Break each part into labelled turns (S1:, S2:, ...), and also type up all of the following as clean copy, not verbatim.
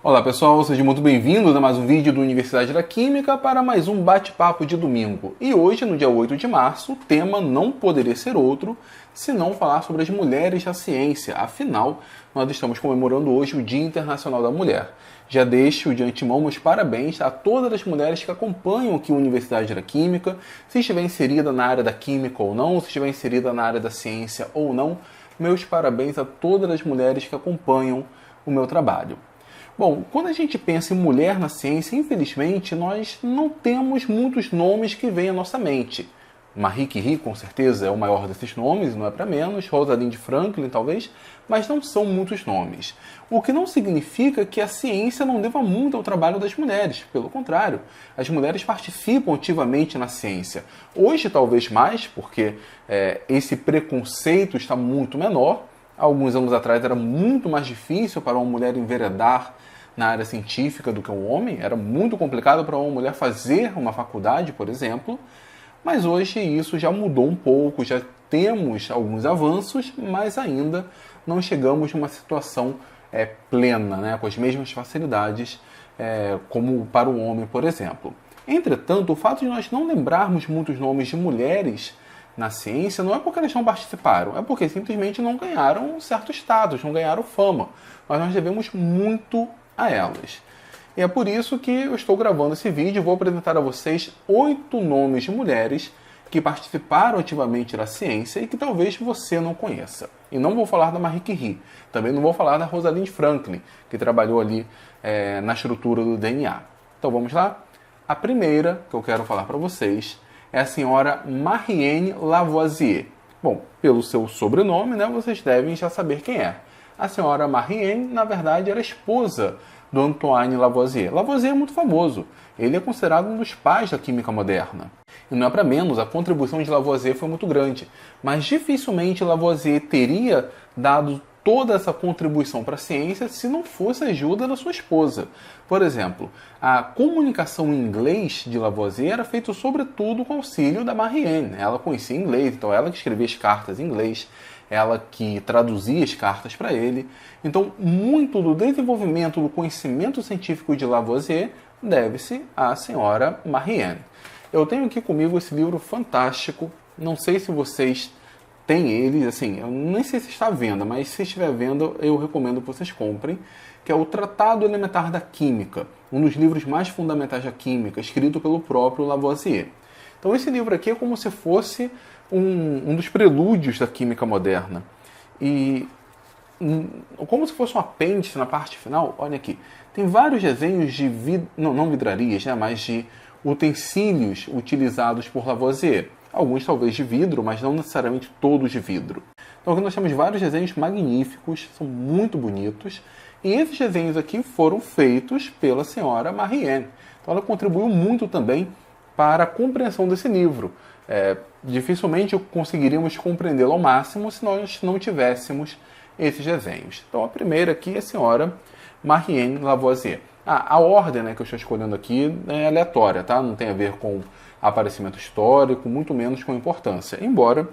S1: Olá pessoal, sejam muito bem-vindos a mais um vídeo do Universidade da Química para mais um bate-papo de domingo. E hoje, no dia 8 de março, o tema não poderia ser outro senão falar sobre as mulheres na ciência. Afinal, nós estamos comemorando hoje o Dia Internacional da Mulher. Já deixo de antemão meus parabéns a todas as mulheres que acompanham aqui a Universidade da Química, se estiver inserida na área da química ou não, se estiver inserida na área da ciência ou não. Meus parabéns a todas as mulheres que acompanham o meu trabalho. Bom, quando a gente pensa em mulher na ciência, infelizmente, nós não temos muitos nomes que vêm à nossa mente. Marie Curie, com certeza, é o maior desses nomes, não é para menos. Rosalind Franklin, talvez, mas não são muitos nomes. O que não significa que a ciência não deva muito ao trabalho das mulheres. Pelo contrário, as mulheres participam ativamente na ciência. Hoje, talvez mais, porque esse preconceito está muito menor. Há alguns anos atrás era muito mais difícil para uma mulher enveredar na área científica do que um homem. Era muito complicado para uma mulher fazer uma faculdade, por exemplo. Mas hoje isso já mudou um pouco, já temos alguns avanços, mas ainda não chegamos numa situação plena, né, com as mesmas facilidades como para o homem, por exemplo. Entretanto, o fato de nós não lembrarmos muitos nomes de mulheres na ciência não é porque elas não participaram, é porque simplesmente não ganharam certo status, não ganharam fama. Mas nós devemos muito a elas. E é por isso que eu estou gravando esse vídeo e vou apresentar a vocês 8 nomes de mulheres que participaram ativamente da ciência e que talvez você não conheça. E não vou falar da Marie Curie, também não vou falar da Rosalind Franklin, que trabalhou ali na estrutura do DNA. Então vamos lá? A primeira que eu quero falar para vocês é a senhora Marianne Lavoisier. Bom, pelo seu sobrenome, né, vocês devem já saber quem é. A senhora Marianne, na verdade, era esposa do Antoine Lavoisier. Lavoisier é muito famoso. Ele é considerado um dos pais da química moderna. E não é para menos, a contribuição de Lavoisier foi muito grande. Mas dificilmente Lavoisier teria dado toda essa contribuição para a ciência se não fosse a ajuda da sua esposa. Por exemplo, a comunicação em inglês de Lavoisier era feita sobretudo com o auxílio da Marianne. Ela conhecia inglês, então ela que escrevia as cartas em inglês, ela que traduzia as cartas para ele. Então, muito do desenvolvimento do conhecimento científico de Lavoisier deve-se à senhora Marianne. Eu tenho aqui comigo esse livro fantástico, não sei se vocês têm ele, assim, eu nem sei se está à venda, mas se estiver à venda, eu recomendo que vocês comprem, que é o Tratado Elementar da Química, um dos livros mais fundamentais da química, escrito pelo próprio Lavoisier. Então esse livro aqui é como se fosse um dos prelúdios da química moderna. E como se fosse um apêndice na parte final, olha aqui, tem vários desenhos de não vidrarias, né, mas de utensílios utilizados por Lavoisier. Alguns talvez de vidro, mas não necessariamente todos de vidro. Então aqui nós temos vários desenhos magníficos, são muito bonitos. E esses desenhos aqui foram feitos pela senhora Marianne. Então ela contribuiu muito também para a compreensão desse livro. Dificilmente conseguiríamos compreendê-lo ao máximo se nós não tivéssemos esses desenhos. Então a primeira aqui é a senhora Marianne Lavoisier. A ordem, né, que eu estou escolhendo aqui é aleatória, tá? Não tem a ver com aparecimento histórico, muito menos com importância. Embora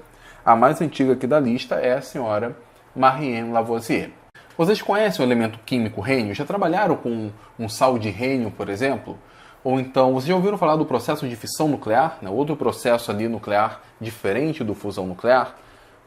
S1: a mais antiga aqui da lista é a senhora Marianne Lavoisier. Vocês conhecem o elemento químico rênio? Já trabalharam com um sal de rênio, por exemplo? Ou então, vocês já ouviram falar do processo de fissão nuclear? Né? Outro processo ali nuclear diferente do fusão nuclear?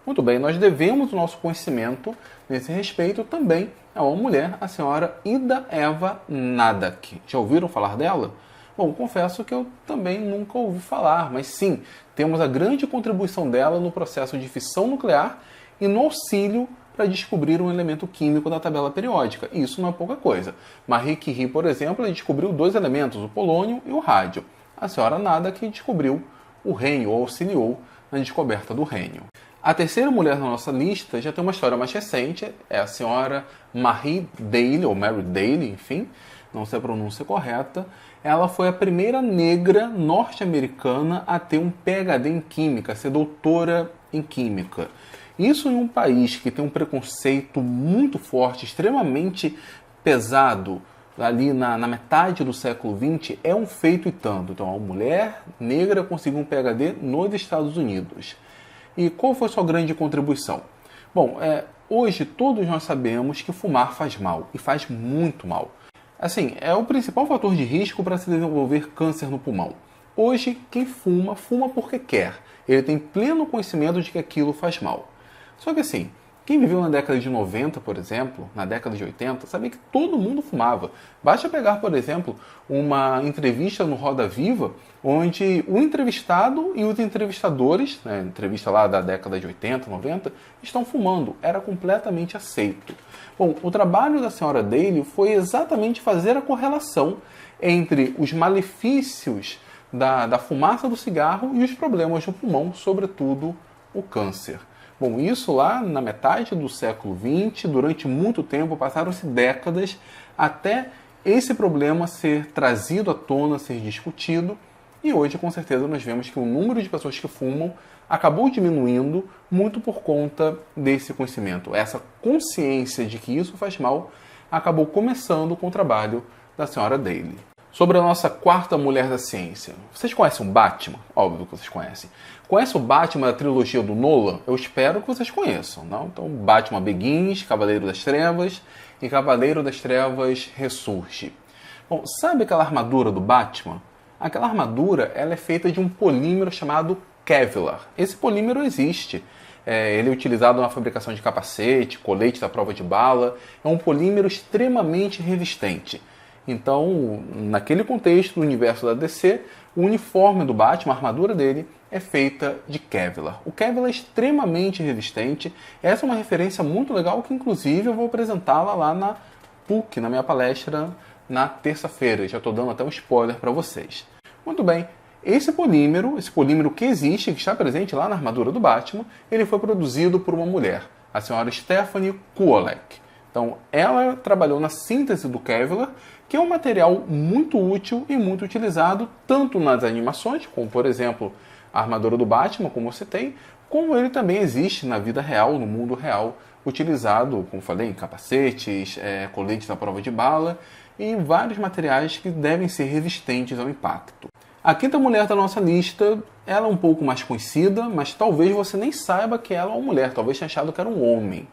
S1: Muito bem, nós devemos o nosso conhecimento nesse respeito também a uma mulher, a senhora Ida Eva Nádak. Já ouviram falar dela? Bom, confesso que eu também nunca ouvi falar, mas sim, temos a grande contribuição dela no processo de fissão nuclear e no auxílio para descobrir um elemento químico da tabela periódica. Isso não é pouca coisa. Marie Curie, por exemplo, descobriu 2 elementos, o polônio e o rádio. A senhora Nádak descobriu o rênio, ou auxiliou na descoberta do rênio. A terceira mulher na nossa lista já tem uma história mais recente, é a senhora Marie Daly, ou Mary Daly, enfim, não sei a pronúncia correta. Ela foi a primeira negra norte-americana a ter um PhD em Química, a ser doutora em Química. Isso em um país que tem um preconceito muito forte, extremamente pesado, ali na metade do século XX, é um feito e tanto. Então, uma mulher negra conseguiu um PhD nos Estados Unidos. E qual foi a sua grande contribuição? Bom, hoje todos nós sabemos que fumar faz mal, e faz muito mal. Assim, é o principal fator de risco para se desenvolver câncer no pulmão. Hoje, quem fuma, fuma porque quer. Ele tem pleno conhecimento de que aquilo faz mal. Só que assim, quem viveu na década de 90, por exemplo, na década de 80, sabia que todo mundo fumava. Basta pegar, por exemplo, uma entrevista no Roda Viva, onde o entrevistado e os entrevistadores, entrevista lá da década de 80, 90, estão fumando. Era completamente aceito. Bom, o trabalho da senhora Daly foi exatamente fazer a correlação entre os malefícios da fumaça do cigarro e os problemas no pulmão, sobretudo o câncer. Bom, isso lá na metade do século XX, durante muito tempo, passaram-se décadas até esse problema ser trazido à tona, ser discutido, e hoje, com certeza, nós vemos que o número de pessoas que fumam acabou diminuindo muito por conta desse conhecimento. Essa consciência de que isso faz mal acabou começando com o trabalho da senhora Daly. Sobre a nossa quarta mulher da ciência. Vocês conhecem o Batman? Óbvio que vocês conhecem. Conhece o Batman da trilogia do Nolan? Eu espero que vocês conheçam, não? Então, Batman Begins, Cavaleiro das Trevas e Cavaleiro das Trevas Ressurge. Bom, sabe aquela armadura do Batman? Aquela armadura ela é feita de um polímero chamado Kevlar. Esse polímero existe. Ele é utilizado na fabricação de capacete, colete da prova de bala. É um polímero extremamente resistente. Então, naquele contexto do universo da DC, o uniforme do Batman, a armadura dele, é feita de Kevlar. O Kevlar é extremamente resistente. Essa é uma referência muito legal que, inclusive, eu vou apresentá-la lá na PUC, na minha palestra, na terça-feira. Já estou dando até um spoiler para vocês. Muito bem. Esse polímero que existe, que está presente lá na armadura do Batman, ele foi produzido por uma mulher, a senhora Stephanie Kuolek. Então, ela trabalhou na síntese do Kevlar, que é um material muito útil e muito utilizado tanto nas animações, como por exemplo a armadura do Batman, como eu citei, como ele também existe na vida real, no mundo real, utilizado, como falei, em capacetes, coletes à prova de bala e vários materiais que devem ser resistentes ao impacto. A quinta mulher da nossa lista, ela é um pouco mais conhecida, mas talvez você nem saiba que ela é uma mulher, talvez tenha achado que era um homem.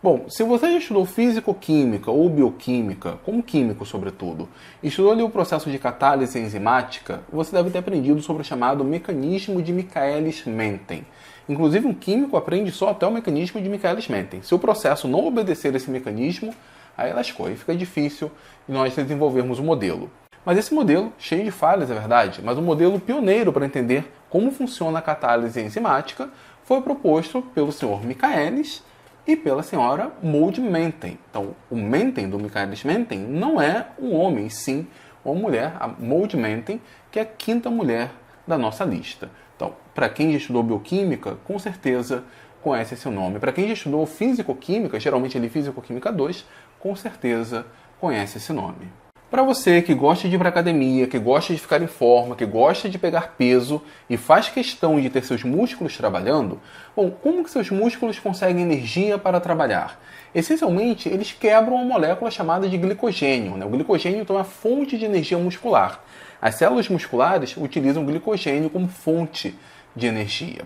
S1: Bom, se você já estudou físico-química ou bioquímica, como químico sobretudo, estudou ali o processo de catálise enzimática, você deve ter aprendido sobre o chamado mecanismo de Michaelis-Menten. Inclusive um químico aprende só até o mecanismo de Michaelis-Menten. Se o processo não obedecer esse mecanismo, aí lascou, aí fica difícil nós desenvolvermos o modelo. Mas esse modelo, cheio de falhas, é verdade, mas um modelo pioneiro para entender como funciona a catálise enzimática, foi proposto pelo senhor Michaelis e pela senhora Maud Menten. Então, o Menten do Michaelis-Menten não é um homem, sim uma mulher, a Maud Menten, que é a quinta mulher da nossa lista. Então, para quem já estudou bioquímica, com certeza conhece esse nome. Para quem já estudou físico-química, geralmente ali físico-química 2, com certeza conhece esse nome. Para você que gosta de ir para academia, que gosta de ficar em forma, que gosta de pegar peso e faz questão de ter seus músculos trabalhando, bom, como que seus músculos conseguem energia para trabalhar? Essencialmente, eles quebram uma molécula chamada de glicogênio. O glicogênio então, é a fonte de energia muscular. As células musculares utilizam o glicogênio como fonte de energia.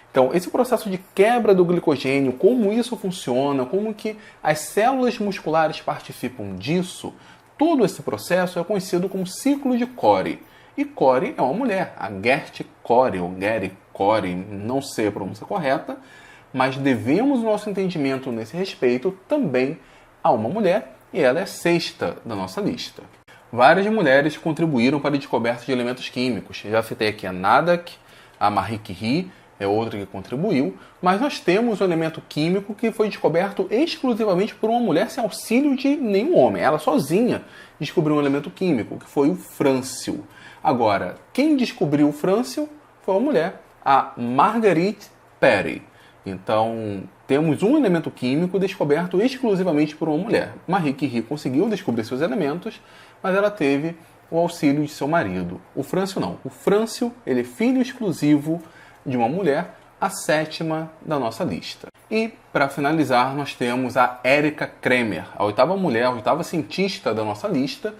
S1: Então, esse processo de quebra do glicogênio, como isso funciona, como que as células musculares participam disso, todo esse processo é conhecido como ciclo de Cori. E Cori é uma mulher, a Gert Cori, ou Geri Cori, não sei a pronúncia correta, mas devemos o nosso entendimento nesse respeito também a uma mulher, e ela é a sexta da nossa lista. Várias mulheres contribuíram para a descoberta de elementos químicos. Já citei aqui a Nadak, a Marie Curie, é outra que contribuiu, mas nós temos um elemento químico que foi descoberto exclusivamente por uma mulher sem auxílio de nenhum homem. Ela sozinha descobriu um elemento químico, que foi o frâncio. Agora, quem descobriu o frâncio foi uma mulher, a Marguerite Perry. Então, temos um elemento químico descoberto exclusivamente por uma mulher. Marie Curie conseguiu descobrir seus elementos, mas ela teve o auxílio de seu marido. O frâncio não. O frâncio, ele é filho exclusivo de uma mulher, a sétima da nossa lista. E, para finalizar, nós temos a Erika Kremer, a oitava mulher, a oitava cientista da nossa lista,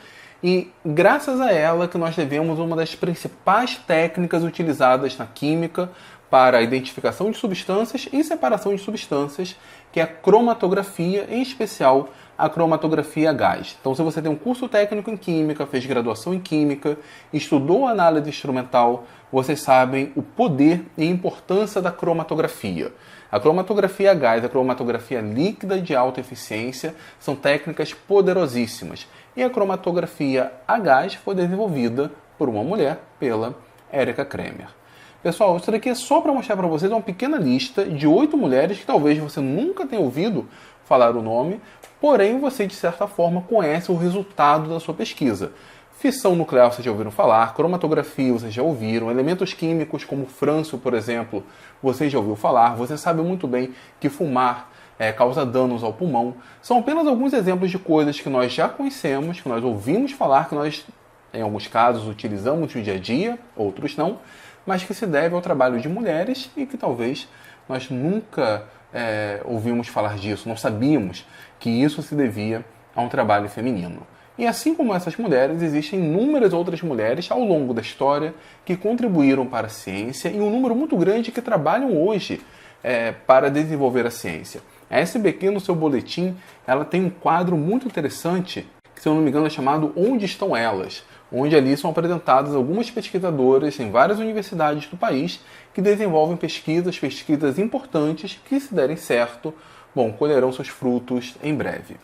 S1: e graças a ela que nós devemos uma das principais técnicas utilizadas na química para a identificação de substâncias e separação de substâncias, que é a cromatografia, em especial a cromatografia a gás. Então, se você tem um curso técnico em Química, fez graduação em Química, estudou análise instrumental, vocês sabem o poder e a importância da cromatografia. A cromatografia a gás e a cromatografia líquida de alta eficiência são técnicas poderosíssimas. E a cromatografia a gás foi desenvolvida por uma mulher, pela Erika Kremer. Pessoal, isso daqui é só para mostrar para vocês uma pequena lista de 8 mulheres que talvez você nunca tenha ouvido falar o nome, porém você de certa forma conhece o resultado da sua pesquisa. Fissão nuclear vocês já ouviram falar, cromatografia vocês já ouviram, elementos químicos como frâncio, por exemplo, vocês já ouviram falar, você sabe muito bem que fumar causa danos ao pulmão. São apenas alguns exemplos de coisas que nós já conhecemos, que nós ouvimos falar, que nós, em alguns casos, utilizamos no dia a dia, outros não, mas que se deve ao trabalho de mulheres e que talvez nós nunca ouvimos falar disso, não sabíamos que isso se devia a um trabalho feminino. E assim como essas mulheres, existem inúmeras outras mulheres ao longo da história que contribuíram para a ciência e um número muito grande que trabalham hoje para desenvolver a ciência. A SBQ, no seu boletim, ela tem um quadro muito interessante, que se eu não me engano é chamado Onde Estão Elas?, onde ali são apresentadas algumas pesquisadoras em várias universidades do país que desenvolvem pesquisas importantes que, se derem certo, colherão seus frutos em breve.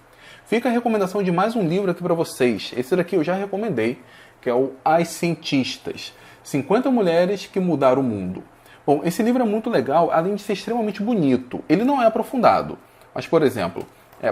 S1: Fica a recomendação de mais um livro aqui para vocês. Esse daqui eu já recomendei, que é o As Cientistas, 50 Mulheres que Mudaram o Mundo. Bom, esse livro é muito legal, além de ser extremamente bonito. Ele não é aprofundado, mas, por exemplo,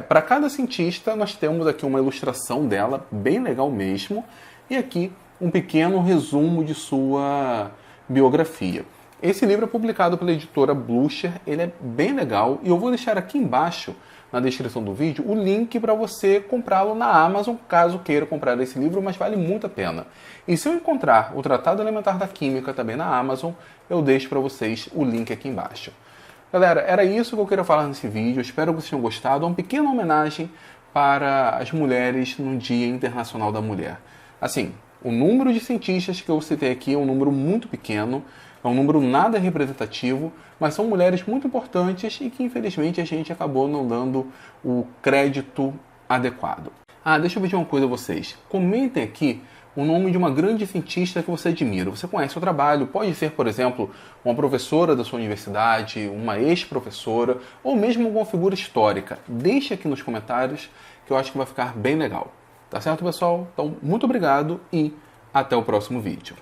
S1: para cada cientista nós temos aqui uma ilustração dela, bem legal mesmo, e aqui um pequeno resumo de sua biografia. Esse livro é publicado pela editora Blucher, ele é bem legal e eu vou deixar aqui embaixo, na descrição do vídeo, o link para você comprá-lo na Amazon, caso queira comprar esse livro, mas vale muito a pena. E se eu encontrar o Tratado Elementar da Química também na Amazon, eu deixo para vocês o link aqui embaixo. Galera, era isso que eu queria falar nesse vídeo, eu espero que vocês tenham gostado. É uma pequena homenagem para as mulheres no Dia Internacional da Mulher. Assim, o número de cientistas que eu citei aqui é um número muito pequeno, é um número nada representativo, mas são mulheres muito importantes e que infelizmente a gente acabou não dando o crédito adequado. Deixa eu pedir uma coisa a vocês. Comentem aqui o nome de uma grande cientista que você admira. Você conhece o trabalho, pode ser, por exemplo, uma professora da sua universidade, uma ex-professora, ou mesmo alguma figura histórica. Deixe aqui nos comentários que eu acho que vai ficar bem legal. Tá certo, pessoal? Então, muito obrigado e até o próximo vídeo.